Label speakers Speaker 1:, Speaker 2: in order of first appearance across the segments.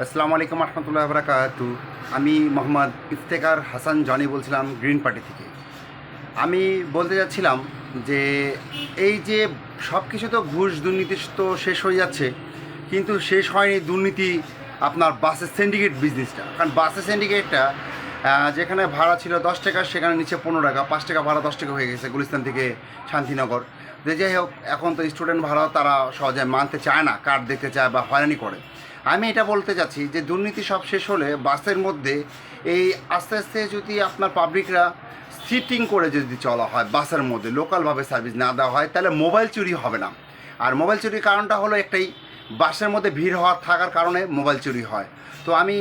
Speaker 1: আসসালামু আলাইকুম রহমতুল্লাহ বারাকাতু। আমি মোহাম্মদ ইফতেখার হাসান জনি বলছিলাম গ্রিন পার্টি থেকে। আমি বলতে যাচ্ছিলাম যে এই যে সব কিছু তো ঘুষ দুর্নীতি তো শেষ হয়ে যাচ্ছে, কিন্তু শেষ হয়নি দুর্নীতি আপনার বাসের সিন্ডিকেট বিজনেসটা। কারণ বাসের সিন্ডিকেটটা যেখানে ভাড়া ছিল 10 টাকা, সেখানে নিচে 15 টাকা, 5 টাকা ভাড়া 10 টাকা হয়ে গেছে গুলিস্তান থেকে শান্তিনগর। যে যাই হোক, এখন তো স্টুডেন্ট ভাড়াও তারা সহজে মানতে চায় না, কার্ড দেখতে চায় বা হয়রানি করে। আমি এটা বলতে চাচ্ছি যে দুর্নীতি সব শেষ হলে বাসের মধ্যে এই আস্তে আস্তে যদি আপনার পাবলিকরা সিটিং করে যদি চলা হয়, বাসের মধ্যে লোকালভাবে সার্ভিস না দেওয়া হয়, তাহলে মোবাইল চুরি হবে না। আর মোবাইল চুরির কারণটা হলো একটাই, বাসের মধ্যে ভিড় হওয়ার থাকার কারণে মোবাইল চুরি হয়। তো আমি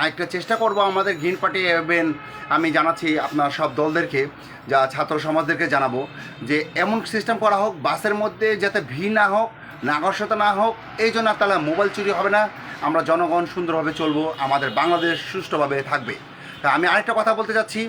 Speaker 1: একটা চেষ্টা করব আমাদের গ্রিন পার্টি ইভেন আমি জানাচ্ছি আপনার সব দলদেরকে, যা ছাত্র সমাজদেরকে জানাবো যে এমন সিস্টেম করা হোক বাসের মধ্যে যাতে ভিড় না হোক, নাগরিকতা না হোক, এই জন্য তাহলে মোবাইল চুরি হবে না, আমরা জনগণ সুন্দরভাবে চলবো, আমাদের বাংলাদেশ সুষ্ঠুভাবে থাকবে। তা আমি আরেকটা কথা বলতে চাচ্ছি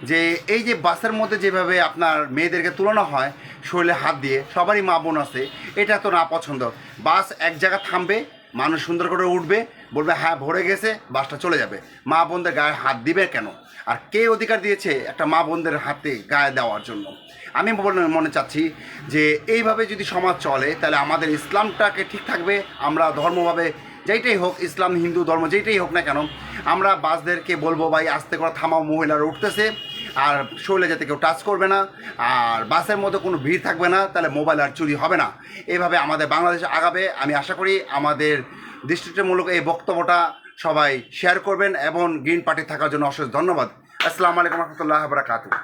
Speaker 1: যে এই যে বাসের মধ্যে যেভাবে আপনার মেয়েদেরকে তুলানো হয় শরীরে হাত দিয়ে, সবারই মা বোন আছে, এটা তো না পছন্দ। বাস এক জায়গায় থামবে, মানুষ সুন্দর করে উঠবে, বলবে হ্যাঁ ভরে গেছে, বাসটা চলে যাবে। মা বোনদের গায়ে হাত দিবে কেন? আর কে অধিকার দিয়েছে একটা মা বোনদের হাতে গায়ে দেওয়ার জন্য? আমি মনে চাচ্ছি যে এইভাবে যদি সমাজ চলে তাহলে আমাদের ইসলামটাকে ঠিক থাকবে। আমরা ধর্মভাবে যেইটাই হোক, ইসলাম হিন্দু ধর্ম যেইটাই হোক না কেন, আমরা বাসদেরকে বলবো ভাই আস্তে করে থামাও, মহিলারা উঠতেছে, আর শরীরে যাতে কেউ টাচ করবে না, আর বাসের মধ্যে কোনো ভিড় থাকবে না, তাহলে মোবাইল আর চুরি হবে না। এইভাবে আমাদের বাংলাদেশ আগাবে। আমি আশা করি আমাদের দৃষ্টিমূলক এই বক্তব্যটা সবাই শেয়ার করবেন এবং গ্রিন পার্টি থাকার জন্য অশেষ ধন্যবাদ। আসসালামু আলাইকুম রহমতুল্লাহ বারাকাতুহু।